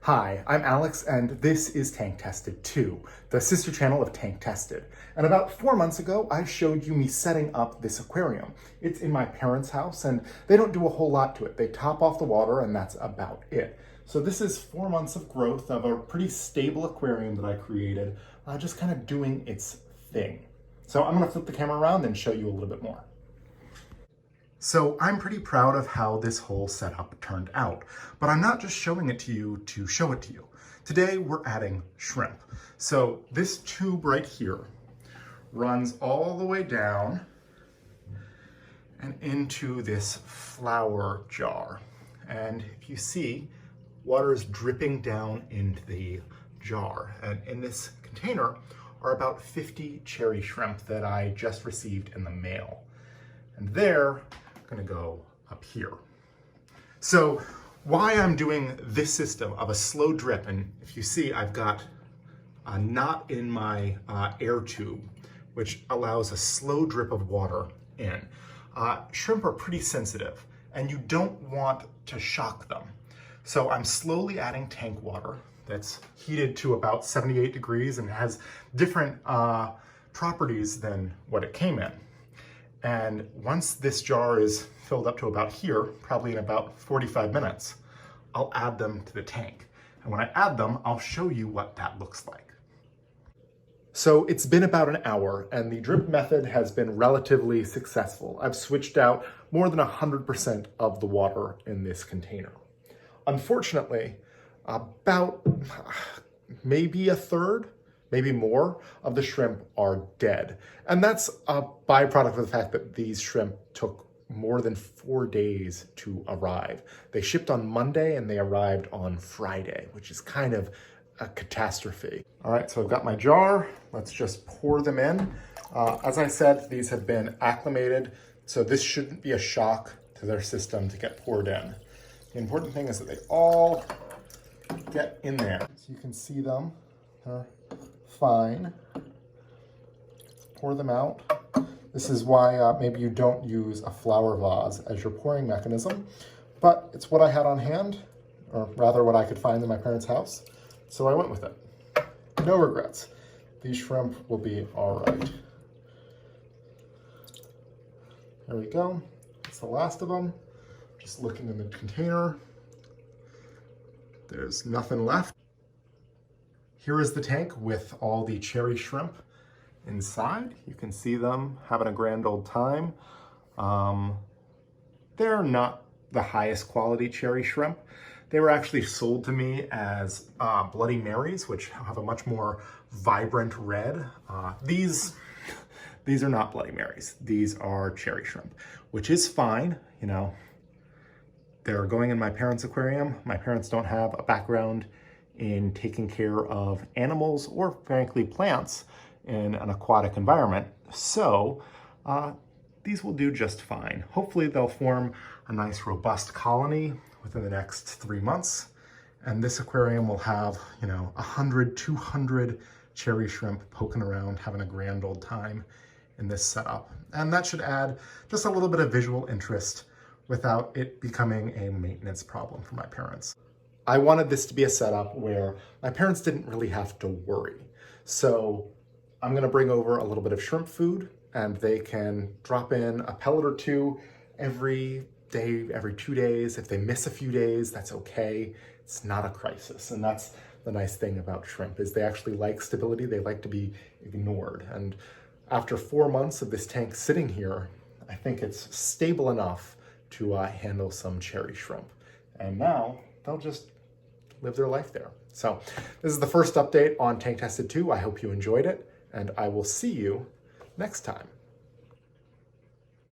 Hi, I'm Alex, and this is Tank Tested 2, the sister channel of Tank Tested. And about 4 months ago, I showed you me setting up this aquarium. It's in my parents' house, and they don't do a whole lot to it. They top off the water, and that's about it. So this is 4 months of growth of a pretty stable aquarium that I created, just kind of doing its thing. So I'm gonna flip the camera around and show you a little bit more. So I'm pretty proud of how this whole setup turned out, but I'm not just showing it to you to show it to you. Today we're adding shrimp. So this tube right here runs all the way down and into this flower jar. And if you see, water is dripping down into the jar. And in this container are about 50 cherry shrimp that I just received in the mail. And they're gonna go up here. So why I'm doing this system of a slow drip, and if you see, I've got a knot in my air tube, which allows a slow drip of water in. Shrimp are pretty sensitive, and you don't want to shock them. So I'm slowly adding tank water that's heated to about 78 degrees and has different properties than what it came in. And once this jar is filled up to about here, probably in about 45 minutes, I'll add them to the tank. And when I add them, I'll show you what that looks like. So it's been about an hour, and the drip method has been relatively successful. I've switched out more than 100% of the water in this container. Unfortunately, about maybe a third, maybe more, of the shrimp are dead. And that's a byproduct of the fact that these shrimp took more than 4 days to arrive. They shipped on Monday and they arrived on Friday, which is kind of a catastrophe. All right, so I've got my jar. Let's just pour them in. As I said, these have been acclimated, so this shouldn't be a shock to their system to get poured in. The important thing is that they all get in there. So you can see them. Fine. Pour them out. This is why maybe you don't use a flower vase as your pouring mechanism, but it's what I had on hand, or rather what I could find in my parents' house, so I went with it. No regrets. These shrimp will be all right. There we go. That's the last of them. Just looking in the container. There's nothing left. Here is the tank with all the cherry shrimp inside. You can see them having a grand old time. They're not the highest quality cherry shrimp. They were actually sold to me as Bloody Marys, which have a much more vibrant red. These are not Bloody Marys. These are cherry shrimp, which is fine. You know, they're going in my parents' aquarium. My parents don't have a background in taking care of animals or frankly plants in an aquatic environment. So these will do just fine. Hopefully they'll form a nice robust colony within the next 3 months. And this aquarium will have, 100, 200 cherry shrimp poking around, having a grand old time in this setup. And that should add just a little bit of visual interest without it becoming a maintenance problem for my parents. I wanted this to be a setup where my parents didn't really have to worry. So I'm gonna bring over a little bit of shrimp food, and they can drop in a pellet or two every day, every 2 days. If they miss a few days, that's okay. It's not a crisis. And that's the nice thing about shrimp, is they actually like stability. They like to be ignored. And after 4 months of this tank sitting here, I think it's stable enough to handle some cherry shrimp. And now they'll just live their life there. So this is the first update on Tank Tested 2. I hope you enjoyed it, and I will see you next time.